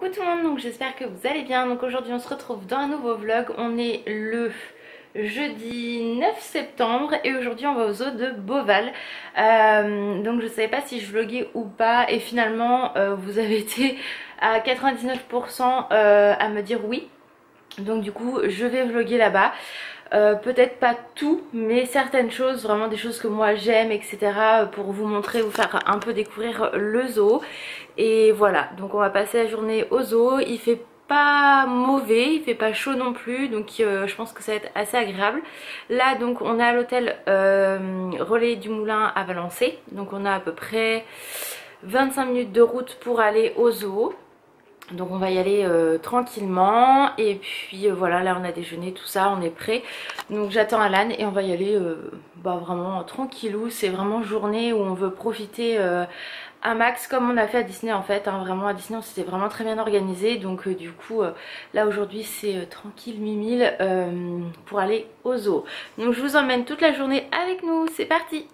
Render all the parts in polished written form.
Coucou tout le monde, donc j'espère que vous allez bien. Donc aujourd'hui on se retrouve dans un nouveau vlog. On est le jeudi 9 septembre et aujourd'hui on va au zoo de Beauval. Donc je savais pas si je vloguais ou pas et finalement vous avez été à 99% à me dire oui. Donc du coup je vais vlogger là-bas. Peut-être pas tout, mais certaines choses, vraiment des choses que moi j'aime, etc. pour vous montrer, vous faire un peu découvrir le zoo. Et voilà, donc on va passer la journée au zoo. Il fait pas mauvais, il fait pas chaud non plus, donc je pense que ça va être assez agréable. Là donc on est à l'hôtel Relais du Moulin à Valençay, donc on a à peu près 25 minutes de route pour aller au zoo. Donc on va y aller tranquillement et puis voilà, là on a déjeuné, tout ça, on est prêt. Donc j'attends Alan et on va y aller vraiment tranquillou. C'est vraiment journée où on veut profiter un max comme on a fait à Disney en fait, hein. Vraiment à Disney on s'était vraiment très bien organisé. Donc du coup là aujourd'hui c'est tranquille mimile pour aller au zoo. Donc je vous emmène toute la journée avec nous, c'est parti.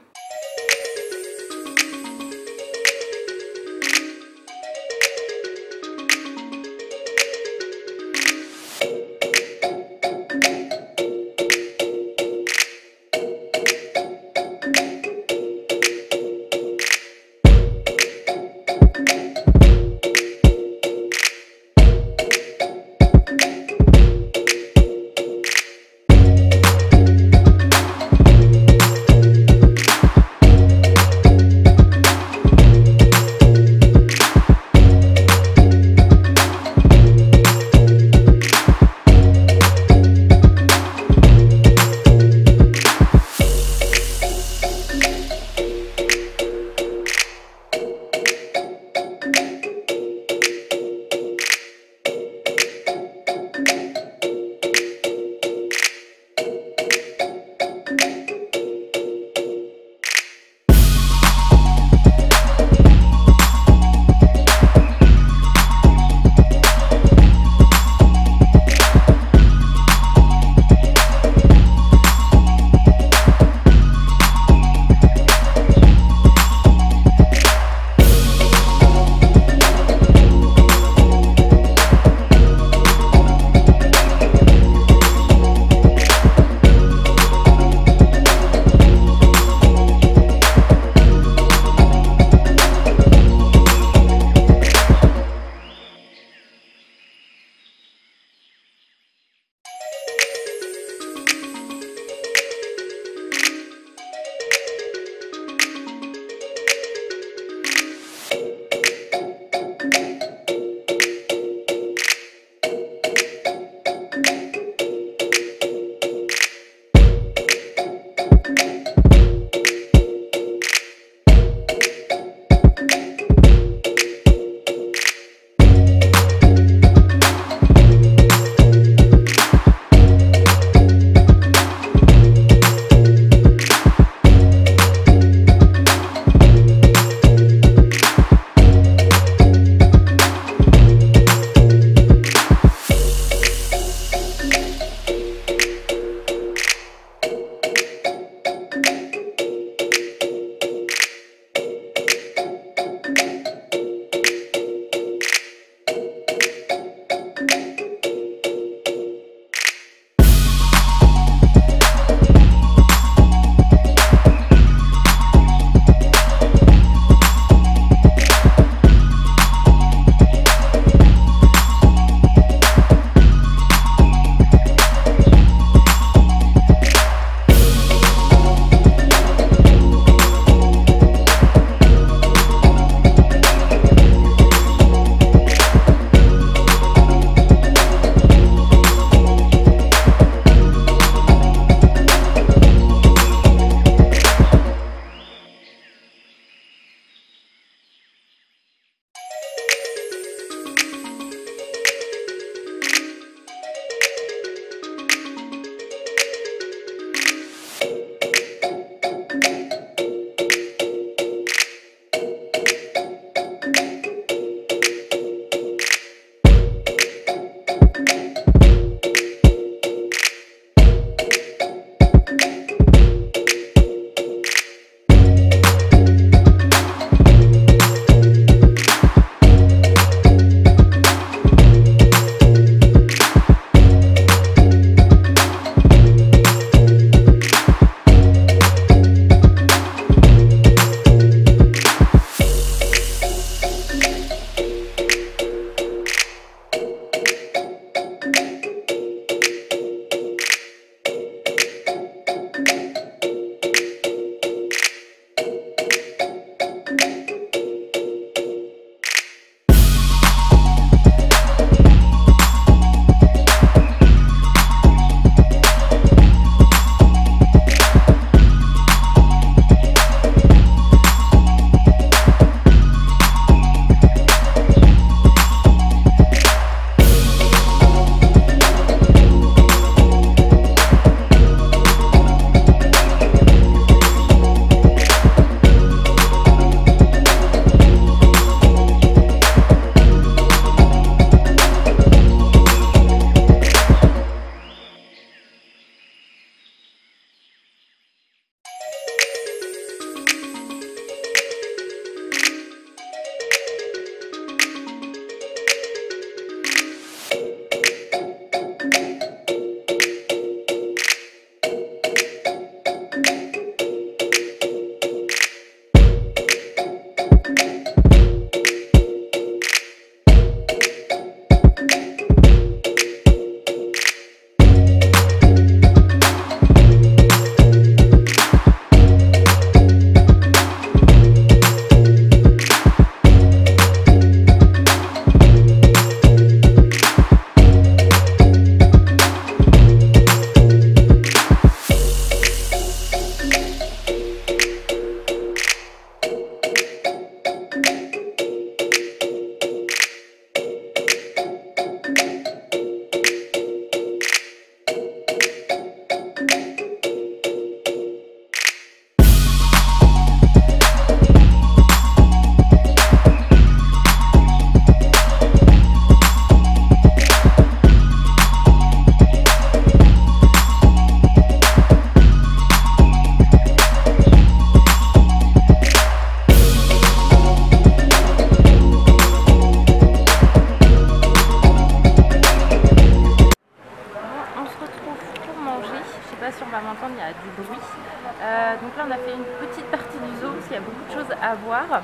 là on a fait une petite partie du zoo parce qu'il y a beaucoup de choses à voir.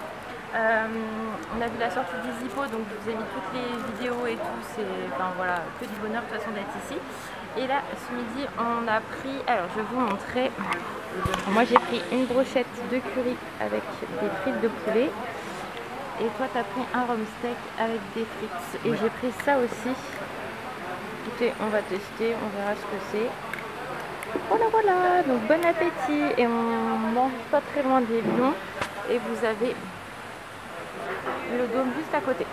On a vu la sortie des hippos, donc je vous ai mis toutes les vidéos et tout, c'est enfin voilà, que du bonheur de toute façon d'être ici. Et là ce midi on a pris, alors je vais vous montrer, moi j'ai pris une brochette de curry avec des frites de poulet. Et toi t'as pris un rhum steak avec des frites. Et j'ai pris ça aussi. Écoutez, on va tester, on verra ce que c'est. Voilà, voilà, donc bon appétit. Et on mange pas très loin des lions. Et vous avez le dôme juste à côté.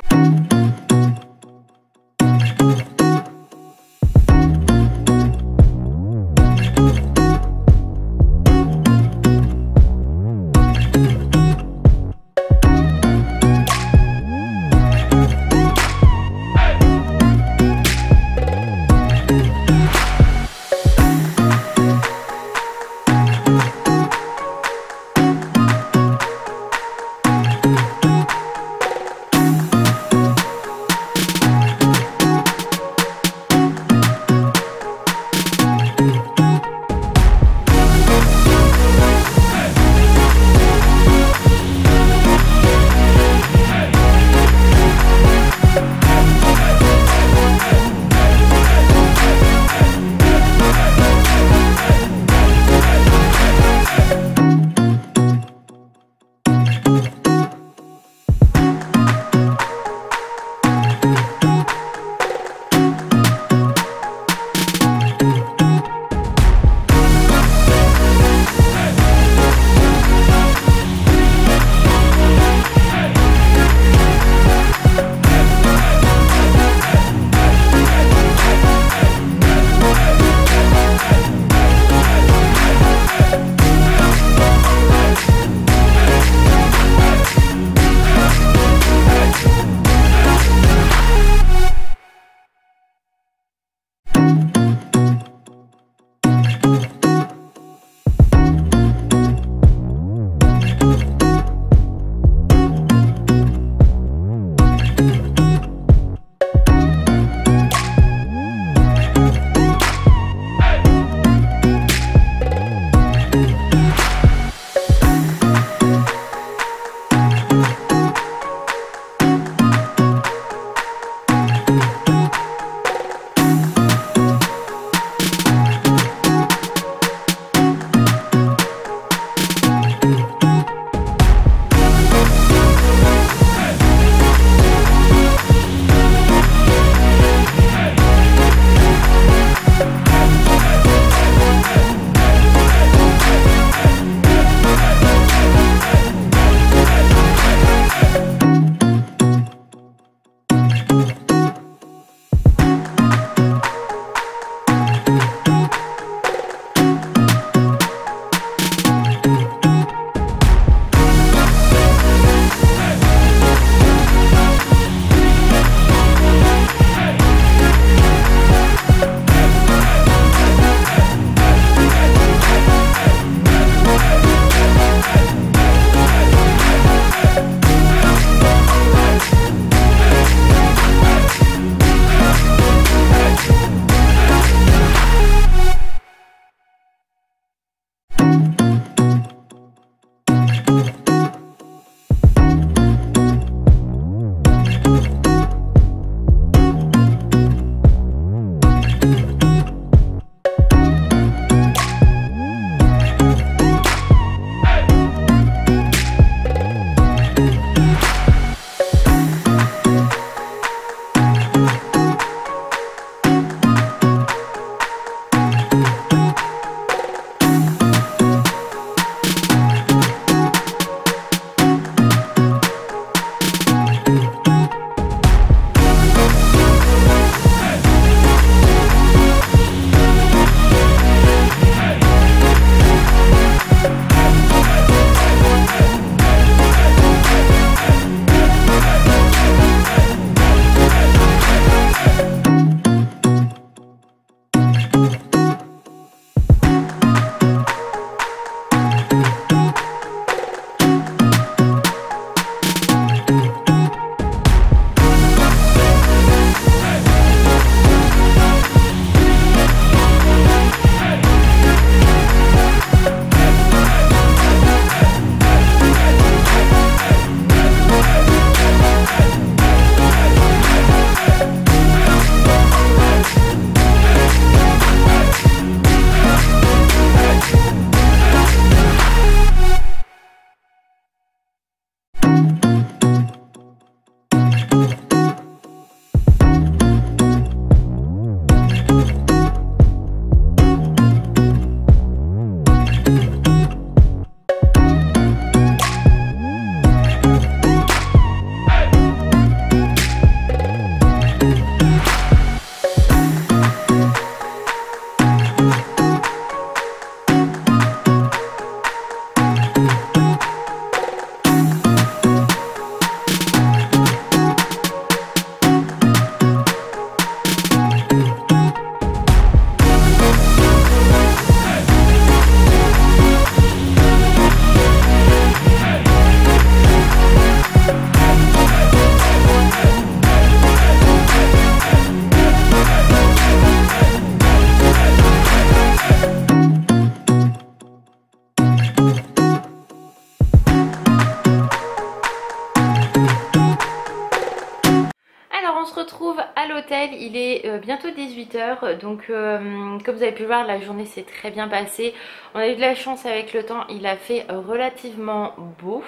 à l'hôtel, il est bientôt 18 h. Donc comme vous avez pu le voir, la journée s'est très bien passée. On a eu de la chance avec le temps, il a fait relativement beau,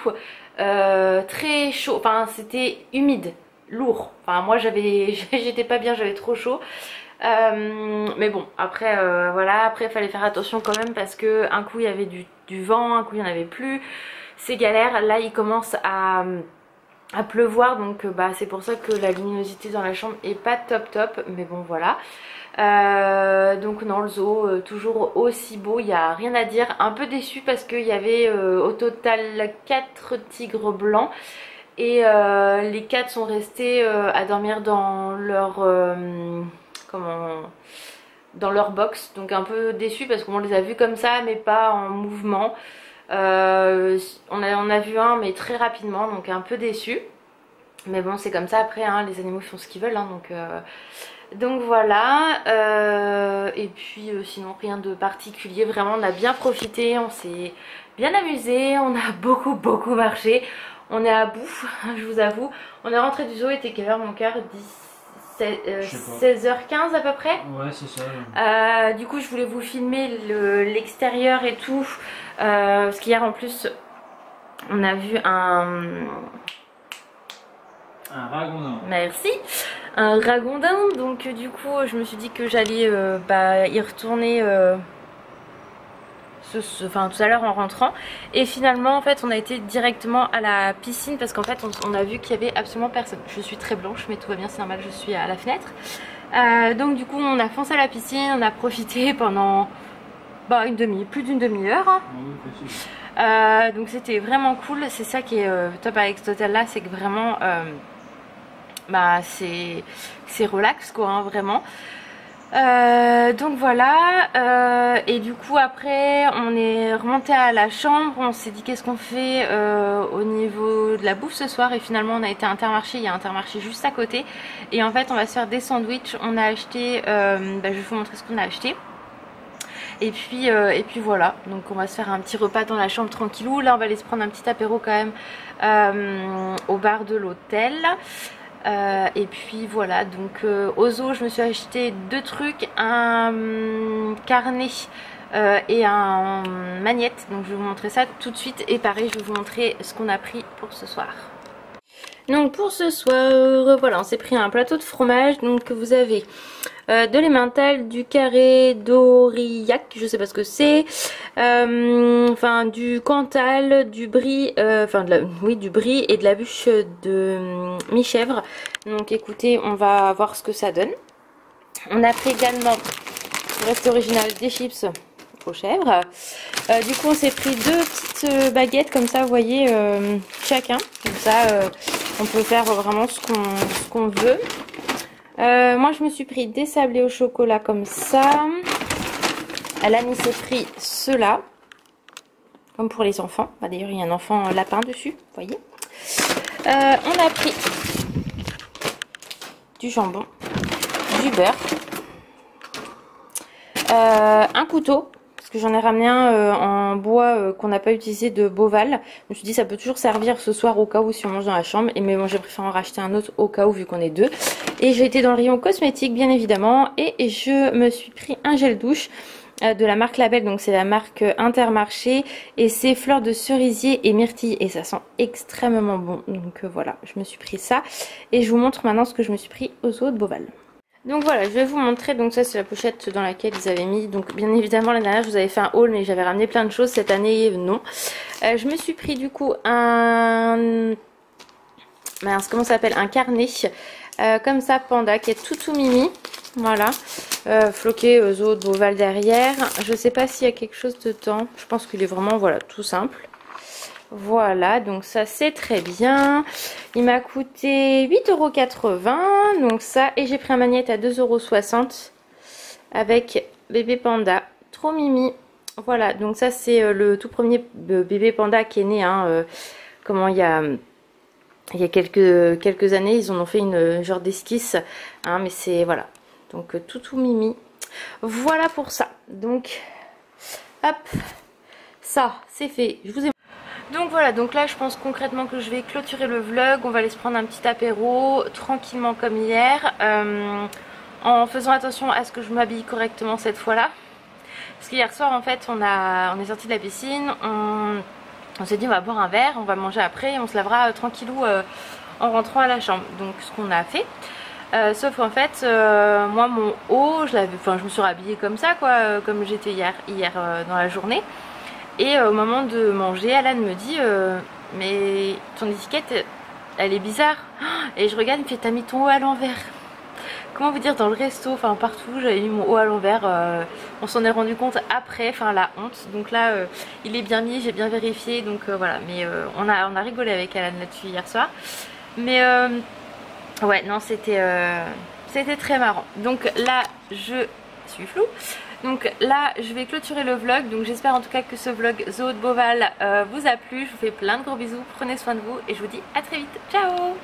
très chaud, enfin c'était humide, lourd. Enfin moi j'étais pas bien, j'avais trop chaud. Mais bon, après voilà, après il fallait faire attention quand même parce que un coup il y avait du vent, un coup il n'y en avait plus. C'est galère. Là il commence à pleuvoir, donc bah, c'est pour ça que la luminosité dans la chambre est pas top, mais bon voilà. Donc non, le zoo toujours aussi beau, il n'y a rien à dire. Un peu déçue parce qu'il y avait au total 4 tigres blancs et les 4 sont restés à dormir dans leur dans leur box, donc un peu déçue parce qu'on les a vus comme ça mais pas en mouvement. On a vu un mais très rapidement, donc un peu déçu, mais bon c'est comme ça après hein, les animaux font ce qu'ils veulent hein, donc voilà. Et puis sinon rien de particulier, vraiment on a bien profité, on s'est bien amusé, on a beaucoup marché, on est à bout je vous avoue. On est rentré du zoo, il était quelle heure mon cœur? 16h15 à peu près. Ouais c'est ça. Du coup je voulais vous filmer l'extérieur et tout, parce qu'hier en plus on a vu un ragondin. Merci, un ragondin, donc du coup je me suis dit que j'allais y retourner enfin tout à l'heure en rentrant, et finalement en fait on a été directement à la piscine parce qu'en fait on a vu qu'il y avait absolument personne. Je suis très blanche mais tout va bien, c'est normal, je suis à la fenêtre. Donc du coup on a foncé à la piscine, on a profité pendant plus d'une demi-heure. Donc c'était vraiment cool, c'est ça qui est top avec cet hôtel là, c'est que vraiment c'est relax quoi hein, vraiment. Donc voilà, et du coup après on est remonté à la chambre, on s'est dit qu'est-ce qu'on fait au niveau de la bouffe ce soir, et finalement on a été à Intermarché, il y a un Intermarché juste à côté, et en fait on va se faire des sandwichs. On a acheté, je vais vous montrer ce qu'on a acheté, et puis voilà, donc on va se faire un petit repas dans la chambre tranquillou. Là on va aller se prendre un petit apéro quand même au bar de l'hôtel. Et puis voilà, donc au zoo je me suis acheté 2 trucs, un carnet et un magnette, donc je vais vous montrer ça tout de suite, et pareil je vais vous montrer ce qu'on a pris pour ce soir. Donc pour ce soir, voilà, on s'est pris un plateau de fromage. Donc vous avez de l'emmental, du carré d'Aurillac, je sais pas ce que c'est, enfin du Cantal, du brie, du brie et de la bûche de mi-chèvre. Donc écoutez, on va voir ce que ça donne. On a pris également, pour rester original, des chips aux chèvres. Du coup on s'est pris 2 petites baguettes comme ça, vous voyez, chacun, comme ça on peut faire vraiment ce qu'on veut. Moi je me suis pris des sablés au chocolat comme ça. Alani s'est pris ceux-là, comme pour les enfants. D'ailleurs il y a un enfant lapin dessus, vous voyez. On a pris du jambon, du beurre, un couteau, parce que j'en ai ramené un en bois qu'on n'a pas utilisé, de Boval. Je me suis dit ça peut toujours servir ce soir au cas où si on mange dans la chambre, mais bon j'ai préféré en racheter un autre au cas où vu qu'on est 2. Et j'ai été dans le rayon cosmétique bien évidemment, et je me suis pris un gel douche de la marque Label, donc c'est la marque Intermarché, et c'est fleurs de cerisier et myrtille, et ça sent extrêmement bon. Donc voilà, je me suis pris ça, et je vous montre maintenant ce que je me suis pris au zoo de Boval. Donc voilà, je vais vous montrer, donc ça c'est la pochette dans laquelle ils avaient mis, donc bien évidemment l'année dernière je vous avais fait un haul mais j'avais ramené plein de choses, cette année non. Je me suis pris du coup un comment ça s'appelle, un carnet comme ça panda qui est tout mimi, voilà, floqué zoo de Boval derrière. Je sais pas s'il y a quelque chose dedans, je pense qu'il est vraiment voilà tout simple. Voilà, donc ça c'est très bien. Il m'a coûté 8,80 €, donc ça, et j'ai pris un magnète à 2,60 € avec bébé panda, trop mimi. Voilà, donc ça c'est le tout premier bébé panda qui est né, hein, comment il y a quelques années, ils en ont fait une genre d'esquisse, hein, mais c'est voilà, donc tout mimi. Voilà pour ça, donc hop, ça c'est fait. Je vous ai Donc voilà, donc là je pense concrètement que je vais clôturer le vlog. On va aller se prendre un petit apéro tranquillement comme hier, en faisant attention à ce que je m'habille correctement cette fois-là. Parce qu'hier soir en fait on est sorti de la piscine, on s'est dit on va boire un verre, on va manger après et on se lavera tranquillou en rentrant à la chambre. Donc ce qu'on a fait. Sauf qu'en fait moi mon haut je me suis rhabillée comme ça quoi, comme j'étais hier dans la journée. Et au moment de manger, Alan me dit mais ton étiquette elle est bizarre. Et je regarde, il me fait t'as mis ton haut à l'envers. Comment vous dire, dans le resto, enfin partout j'avais mis mon haut à l'envers. On s'en est rendu compte après, enfin la honte. Donc là il est bien mis, j'ai bien vérifié. Donc voilà, mais on a rigolé avec Alan là-dessus hier soir. Mais ouais non c'était très marrant. Donc là je suis floue. Donc là je vais clôturer le vlog. Donc j'espère en tout cas que ce vlog Zoo de Beauval vous a plu. Je vous fais plein de gros bisous, prenez soin de vous et je vous dis à très vite, ciao.